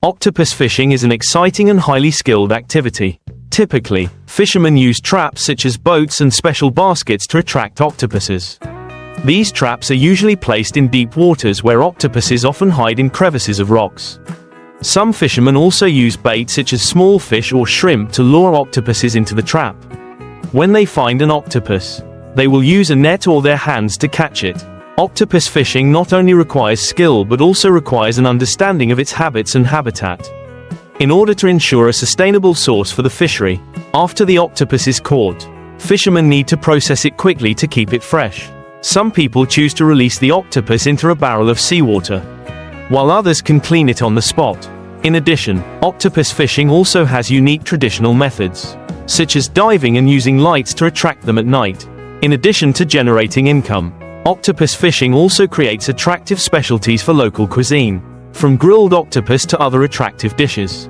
Octopus fishing is an exciting and highly skilled activity. Typically, fishermen use traps such as boats and special baskets to attract octopuses. These traps are usually placed in deep waters where octopuses often hide in crevices of rocks. Some fishermen also use bait such as small fish or shrimp to lure octopuses into the trap. When they find an octopus, they will use a net or their hands to catch it. Octopus fishing not only requires skill but also requires an understanding of its habits and habitat. In order to ensure a sustainable source for the fishery, after the octopus is caught, fishermen need to process it quickly to keep it fresh. Some people choose to release the octopus into a barrel of seawater, while others can clean it on the spot. In addition, octopus fishing also has unique traditional methods, such as diving and using lights to attract them at night. In addition to generating income, octopus fishing also creates attractive specialties for local cuisine, from grilled octopus to other attractive dishes.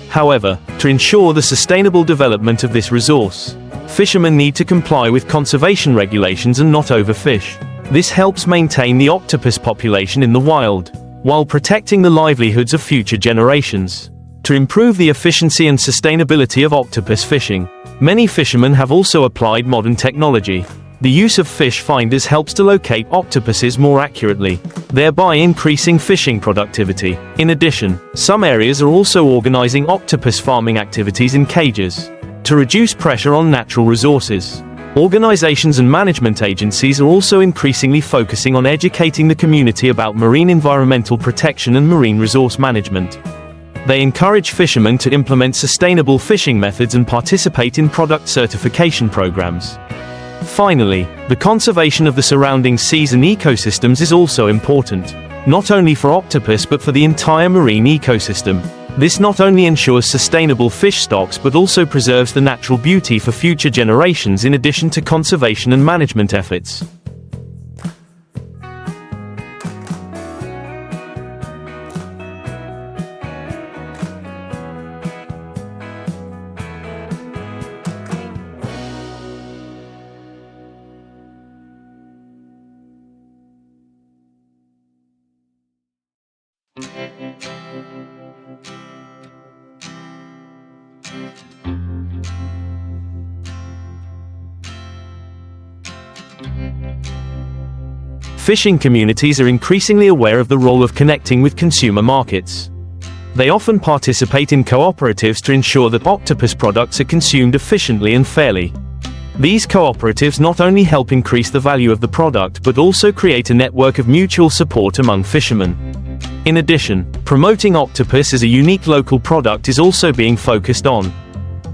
However, to ensure the sustainable development of this resource, fishermen need to comply with conservation regulations and not overfish. This helps maintain the octopus population in the wild, while protecting the livelihoods of future generations. To improve the efficiency and sustainability of octopus fishing, many fishermen have also applied modern technology. The use of fish finders helps to locate octopuses more accurately, thereby increasing fishing productivity. In addition, some areas are also organizing octopus farming activities in cages to reduce pressure on natural resources. Organizations and management agencies are also increasingly focusing on educating the community about marine environmental protection and marine resource management. They encourage fishermen to implement sustainable fishing methods and participate in product certification programs. Finally, the conservation of the surrounding seas and ecosystems is also important, not only for octopus but for the entire marine ecosystem. This not only ensures sustainable fish stocks but also preserves the natural beauty for future generations in addition to conservation and management efforts. Fishing communities are increasingly aware of the role of connecting with consumer markets. They often participate in cooperatives to ensure that octopus products are consumed efficiently and fairly. These cooperatives not only help increase the value of the product but also create a network of mutual support among fishermen. In addition, promoting octopus as a unique local product is also being focused on.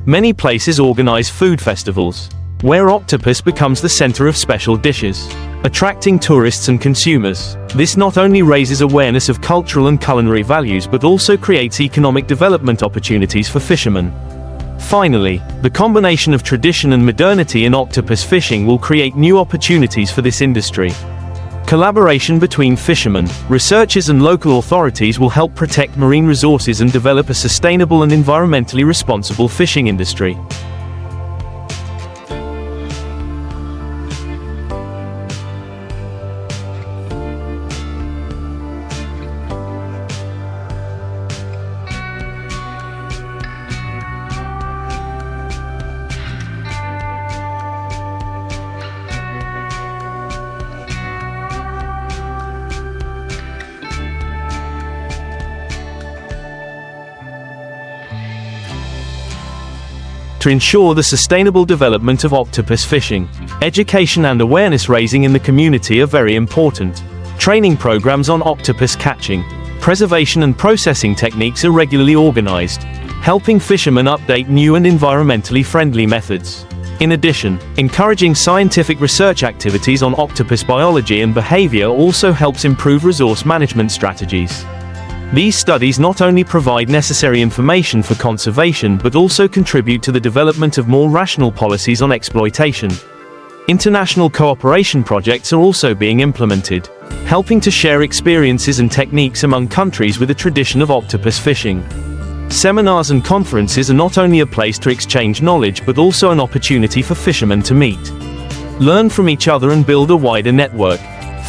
Many places organize food festivals, where octopus becomes the center of special dishes, attracting tourists and consumers. This not only raises awareness of cultural and culinary values but also creates economic development opportunities for fishermen. Finally, the combination of tradition and modernity in octopus fishing will create new opportunities for this industry. Collaboration between fishermen, researchers and local authorities will help protect marine resources and develop a sustainable and environmentally responsible fishing industry. To ensure the sustainable development of octopus fishing, education and awareness raising in the community are very important. Training programs on octopus catching, preservation and processing techniques are regularly organized, helping fishermen update new and environmentally friendly methods. In addition, encouraging scientific research activities on octopus biology and behavior also helps improve resource management strategies. These studies not only provide necessary information for conservation but also contribute to the development of more rational policies on exploitation. International cooperation projects are also being implemented, helping to share experiences and techniques among countries with a tradition of octopus fishing. Seminars and conferences are not only a place to exchange knowledge but also an opportunity for fishermen to meet, learn from each other and build a wider network.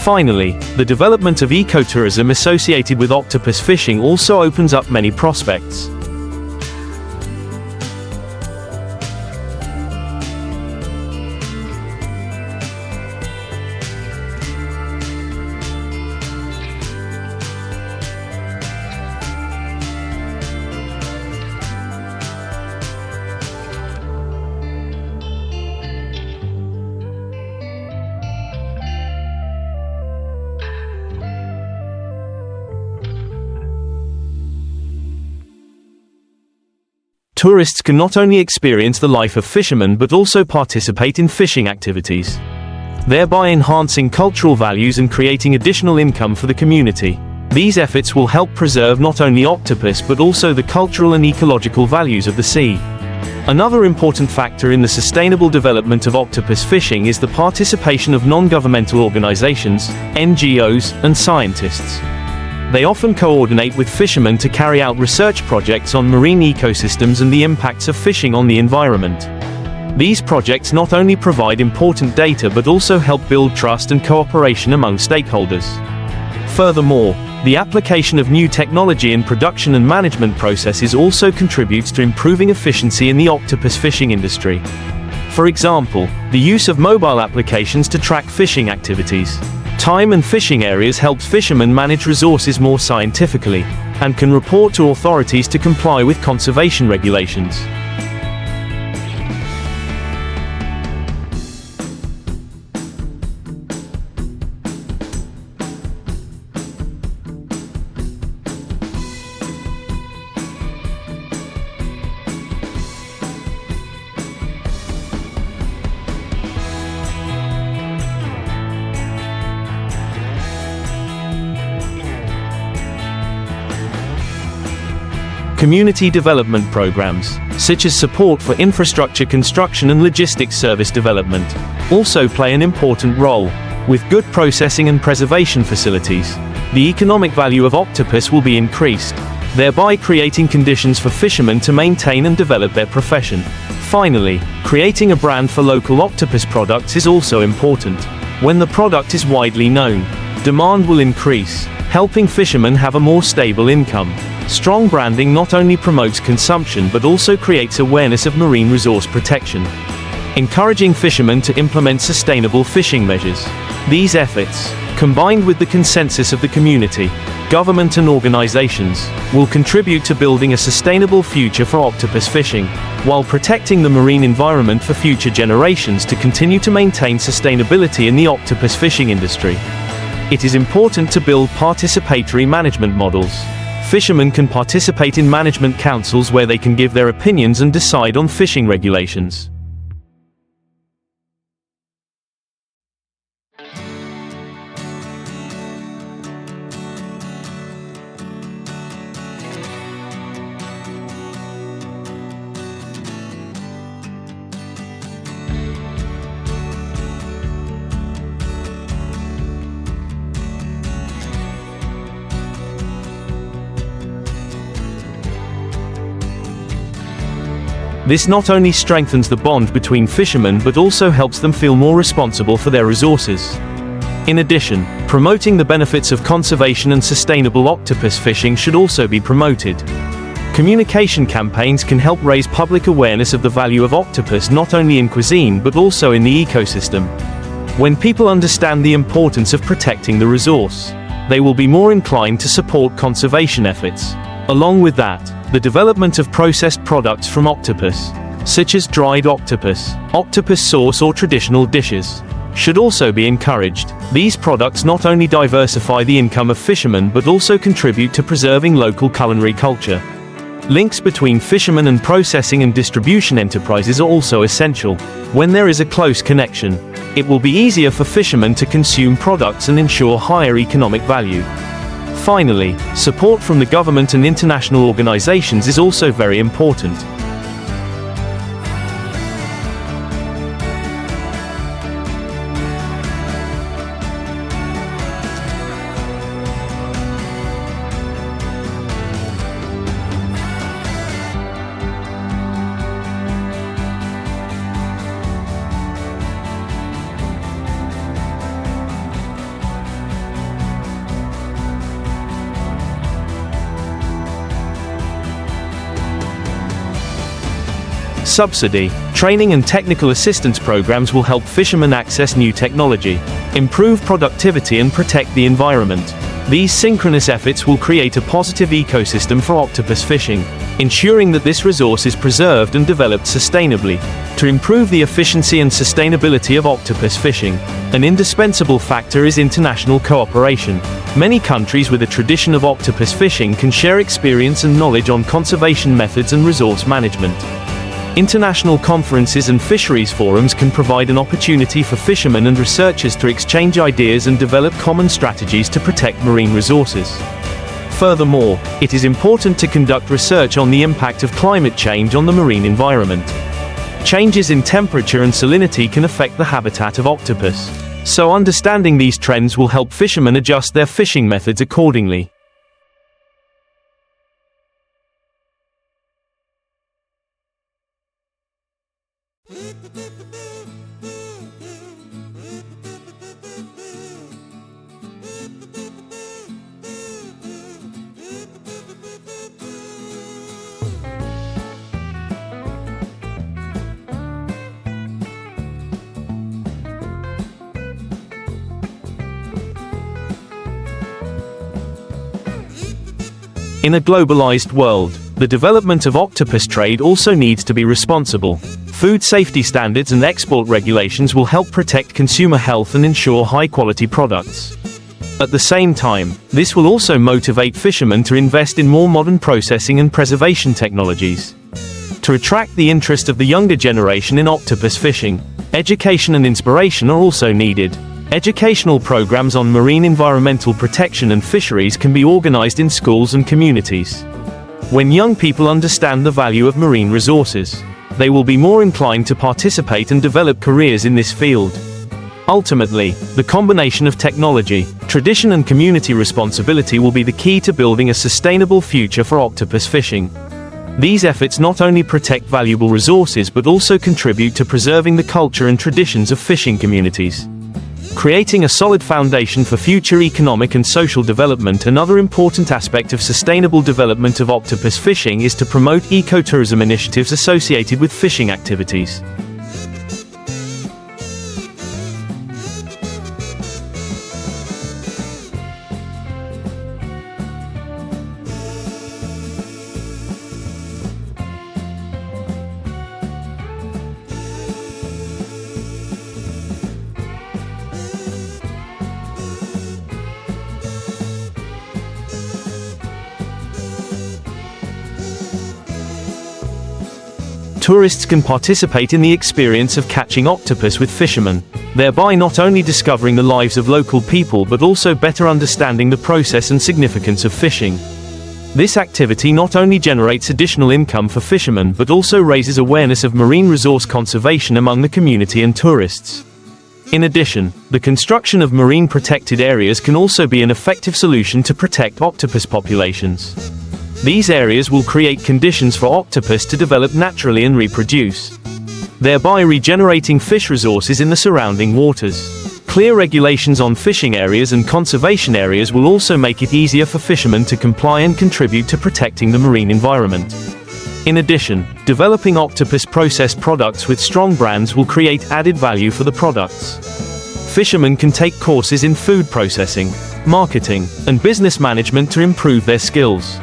Finally, the development of ecotourism associated with octopus fishing also opens up many prospects. Tourists can not only experience the life of fishermen but also participate in fishing activities, thereby enhancing cultural values and creating additional income for the community. These efforts will help preserve not only octopus but also the cultural and ecological values of the sea. Another important factor in the sustainable development of octopus fishing is the participation of non-governmental organizations, NGOs, and scientists. They often coordinate with fishermen to carry out research projects on marine ecosystems and the impacts of fishing on the environment. These projects not only provide important data but also help build trust and cooperation among stakeholders. Furthermore, the application of new technology in production and management processes also contributes to improving efficiency in the octopus fishing industry. For example, the use of mobile applications to track fishing activities, time and fishing areas helps fishermen manage resources more scientifically, and can report to authorities to comply with conservation regulations. Community development programs, such as support for infrastructure construction and logistics service development, also play an important role. With good processing and preservation facilities, the economic value of octopus will be increased, thereby creating conditions for fishermen to maintain and develop their profession. Finally, creating a brand for local octopus products is also important. When the product is widely known, demand will increase, helping fishermen have a more stable income. Strong branding not only promotes consumption but also creates awareness of marine resource protection, encouraging fishermen to implement sustainable fishing measures. These efforts, combined with the consensus of the community, government and organizations, will contribute to building a sustainable future for octopus fishing, while protecting the marine environment for future generations to continue to maintain sustainability in the octopus fishing industry. It is important to build participatory management models. Fishermen can participate in management councils where they can give their opinions and decide on fishing regulations. This not only strengthens the bond between fishermen but also helps them feel more responsible for their resources. In addition, promoting the benefits of conservation and sustainable octopus fishing should also be promoted. Communication campaigns can help raise public awareness of the value of octopus not only in cuisine but also in the ecosystem. When people understand the importance of protecting the resource, they will be more inclined to support conservation efforts. Along with that, the development of processed products from octopus, such as dried octopus, octopus sauce or traditional dishes, should also be encouraged. These products not only diversify the income of fishermen but also contribute to preserving local culinary culture. Links between fishermen and processing and distribution enterprises are also essential. When there is a close connection, it will be easier for fishermen to consume products and ensure higher economic value. Finally, support from the government and international organizations is also very important. Subsidy, training and technical assistance programs will help fishermen access new technology, improve productivity and protect the environment. These synchronous efforts will create a positive ecosystem for octopus fishing, ensuring that this resource is preserved and developed sustainably. To improve the efficiency and sustainability of octopus fishing, an indispensable factor is international cooperation. Many countries with a tradition of octopus fishing can share experience and knowledge on conservation methods and resource management. International conferences and fisheries forums can provide an opportunity for fishermen and researchers to exchange ideas and develop common strategies to protect marine resources. Furthermore, it is important to conduct research on the impact of climate change on the marine environment. Changes in temperature and salinity can affect the habitat of octopus, so understanding these trends will help fishermen adjust their fishing methods accordingly. In a globalized world, the development of octopus trade also needs to be responsible. Food safety standards and export regulations will help protect consumer health and ensure high-quality products. At the same time, this will also motivate fishermen to invest in more modern processing and preservation technologies. To attract the interest of the younger generation in octopus fishing, education and inspiration are also needed. Educational programs on marine environmental protection and fisheries can be organized in schools and communities. When young people understand the value of marine resources, they will be more inclined to participate and develop careers in this field. Ultimately, the combination of technology, tradition and community responsibility will be the key to building a sustainable future for octopus fishing. These efforts not only protect valuable resources but also contribute to preserving the culture and traditions of fishing communities. Creating a solid foundation for future economic and social development. Another important aspect of sustainable development of octopus fishing is to promote ecotourism initiatives associated with fishing activities. Tourists can participate in the experience of catching octopus with fishermen, thereby not only discovering the lives of local people but also better understanding the process and significance of fishing. This activity not only generates additional income for fishermen but also raises awareness of marine resource conservation among the community and tourists. In addition, the construction of marine protected areas can also be an effective solution to protect octopus populations. These areas will create conditions for octopus to develop naturally and reproduce, thereby regenerating fish resources in the surrounding waters. Clear regulations on fishing areas and conservation areas will also make it easier for fishermen to comply and contribute to protecting the marine environment. In addition, developing octopus processed products with strong brands will create added value for the products. Fishermen can take courses in food processing, marketing, and business management to improve their skills.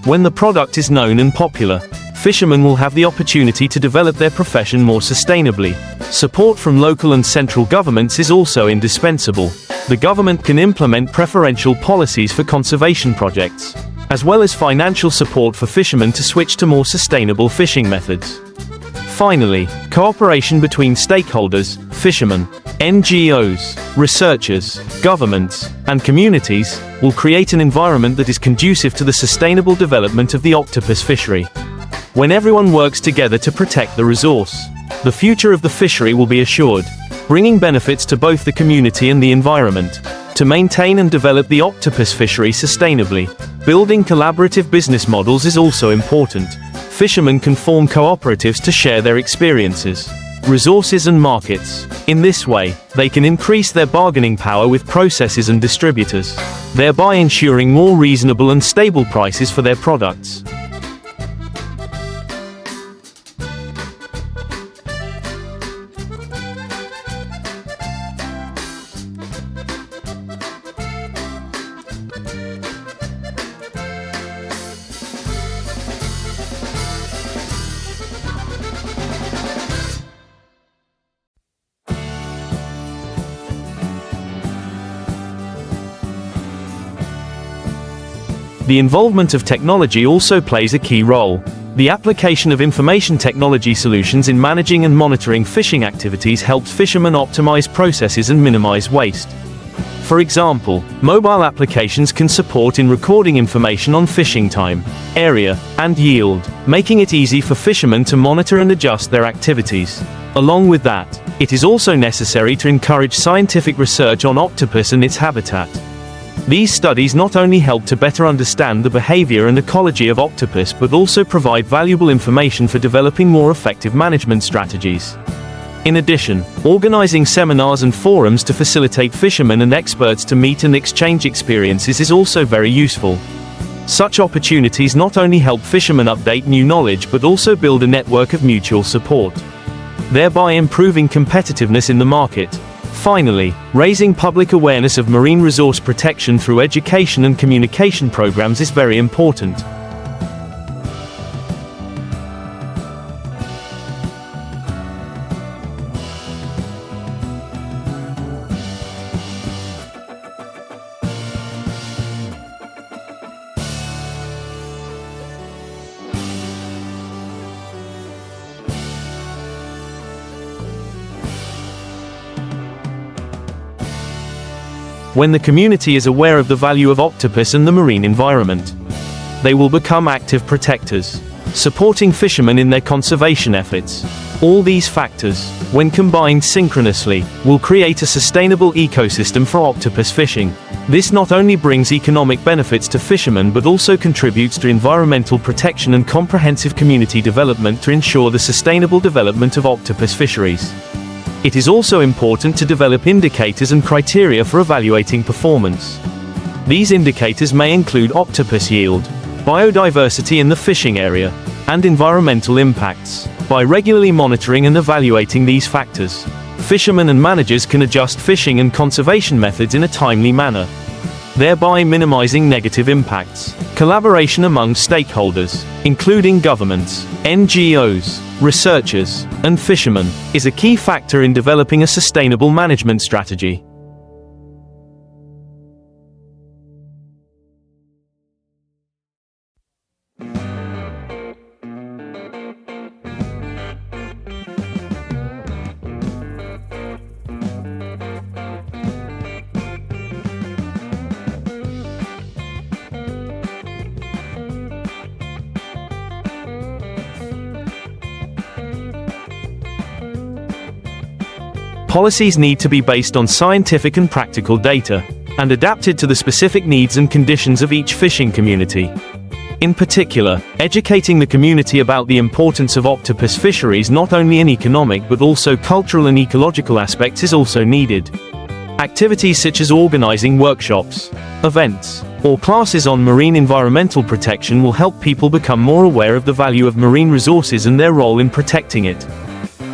When the product is known and popular, fishermen will have the opportunity to develop their profession more sustainably. Support from local and central governments is also indispensable. The government can implement preferential policies for conservation projects, as well as financial support for fishermen to switch to more sustainable fishing methods. Finally, cooperation between stakeholders, fishermen, NGOs, researchers, governments, and communities will create an environment that is conducive to the sustainable development of the octopus fishery. When everyone works together to protect the resource, the future of the fishery will be assured, bringing benefits to both the community and the environment. To maintain and develop the octopus fishery sustainably, building collaborative business models is also important. Fishermen can form cooperatives to share their experiences, resources and markets. In this way, they can increase their bargaining power with processors and distributors, thereby ensuring more reasonable and stable prices for their products. The involvement of technology also plays a key role. The application of information technology solutions in managing and monitoring fishing activities helps fishermen optimize processes and minimize waste. For example, mobile applications can support in recording information on fishing time, area, and yield, making it easy for fishermen to monitor and adjust their activities. Along with that, it is also necessary to encourage scientific research on octopus and its habitat. These studies not only help to better understand the behavior and ecology of octopus but also provide valuable information for developing more effective management strategies. In addition, organizing seminars and forums to facilitate fishermen and experts to meet and exchange experiences is also very useful. Such opportunities not only help fishermen update new knowledge but also build a network of mutual support, thereby improving competitiveness in the market. Finally, raising public awareness of marine resource protection through education and communication programs is very important. When the community is aware of the value of octopus and the marine environment, they will become active protectors, supporting fishermen in their conservation efforts. All these factors, when combined synchronously, will create a sustainable ecosystem for octopus fishing. This not only brings economic benefits to fishermen but also contributes to environmental protection and comprehensive community development to ensure the sustainable development of octopus fisheries. It is also important to develop indicators and criteria for evaluating performance. These indicators may include octopus yield, biodiversity in the fishing area, and environmental impacts. By regularly monitoring and evaluating these factors, fishermen and managers can adjust fishing and conservation methods in a timely manner, thereby minimizing negative impacts. Collaboration among stakeholders, including governments, NGOs, researchers, and fishermen, is a key factor in developing a sustainable management strategy. Policies need to be based on scientific and practical data, and adapted to the specific needs and conditions of each fishing community. In particular, educating the community about the importance of octopus fisheries not only in economic but also cultural and ecological aspects is also needed. Activities such as organizing workshops, events, or classes on marine environmental protection will help people become more aware of the value of marine resources and their role in protecting it.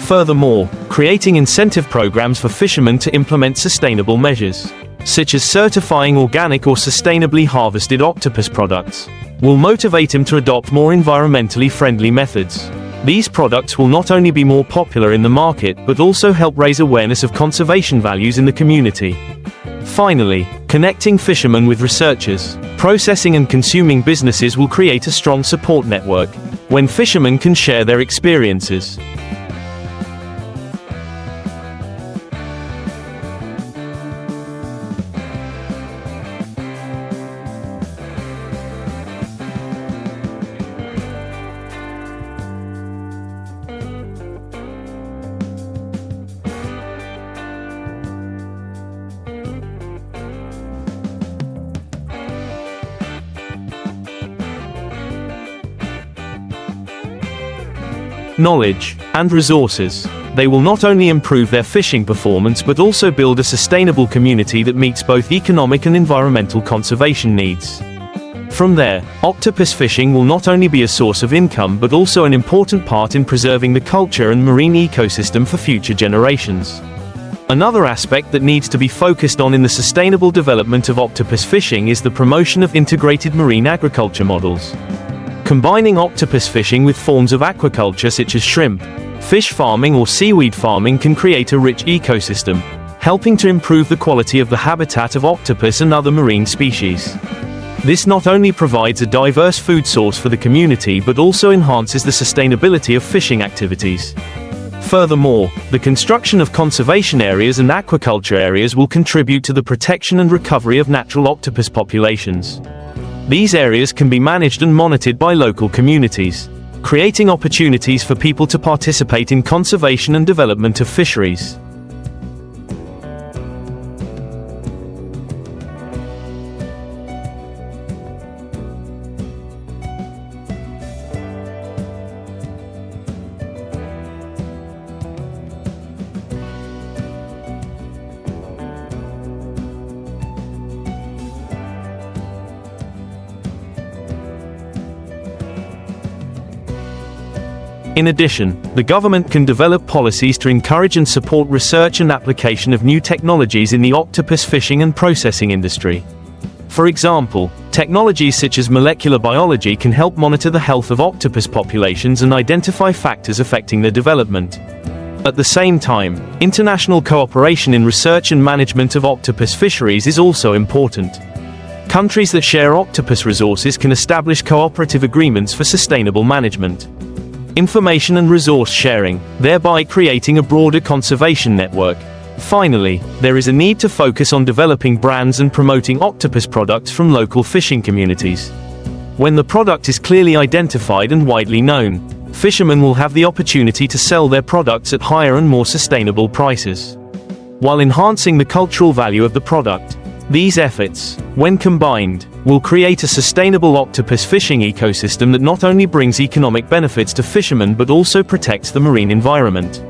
Furthermore, creating incentive programs for fishermen to implement sustainable measures, such as certifying organic or sustainably harvested octopus products, will motivate him to adopt more environmentally friendly methods. These products will not only be more popular in the market but also help raise awareness of conservation values in the community. Finally, connecting fishermen with researchers, processing and consuming businesses will create a strong support network, when fishermen can share their experiences. Knowledge and resources. They will not only improve their fishing performance but also build a sustainable community that meets both economic and environmental conservation needs. From there, octopus fishing will not only be a source of income but also an important part in preserving the culture and marine ecosystem for future generations. Another aspect that needs to be focused on in the sustainable development of octopus fishing is the promotion of integrated marine agriculture models. Combining octopus fishing with forms of aquaculture such as shrimp, fish farming or seaweed farming can create a rich ecosystem, helping to improve the quality of the habitat of octopus and other marine species. This not only provides a diverse food source for the community but also enhances the sustainability of fishing activities. Furthermore, the construction of conservation areas and aquaculture areas will contribute to the protection and recovery of natural octopus populations. These areas can be managed and monitored by local communities, creating opportunities for people to participate in conservation and development of fisheries. In addition, the government can develop policies to encourage and support research and application of new technologies in the octopus fishing and processing industry. For example, technologies such as molecular biology can help monitor the health of octopus populations and identify factors affecting their development. At the same time, international cooperation in research and management of octopus fisheries is also important. Countries that share octopus resources can establish cooperative agreements for sustainable management, information and resource sharing, thereby creating a broader conservation network. Finally, there is a need to focus on developing brands and promoting octopus products from local fishing communities. When the product is clearly identified and widely known, fishermen will have the opportunity to sell their products at higher and more sustainable prices, while enhancing the cultural value of the product. These efforts, when combined, will create a sustainable octopus fishing ecosystem that not only brings economic benefits to fishermen but also protects the marine environment.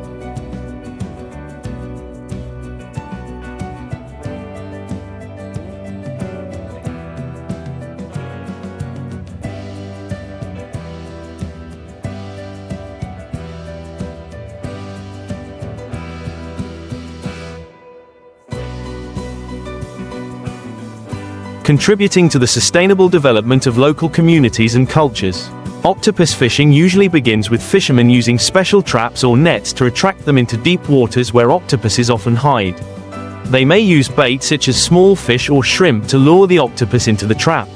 Contributing to the sustainable development of local communities and cultures. Octopus fishing usually begins with fishermen using special traps or nets to attract them into deep waters where octopuses often hide. They may use bait such as small fish or shrimp to lure the octopus into the trap.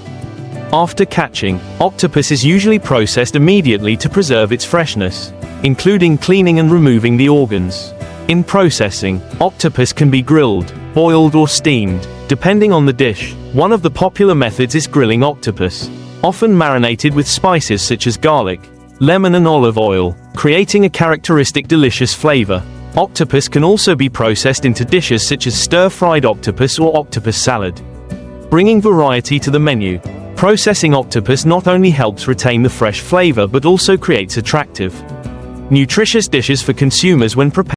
After catching, octopus is usually processed immediately to preserve its freshness, including cleaning and removing the organs. In processing, octopus can be grilled, boiled or steamed, depending on the dish. One of the popular methods is grilling octopus, often marinated with spices such as garlic, lemon and olive oil, creating a characteristic delicious flavor. Octopus can also be processed into dishes such as stir-fried octopus or octopus salad, bringing variety to the menu. Processing octopus not only helps retain the fresh flavor but also creates attractive, nutritious dishes for consumers when prepared.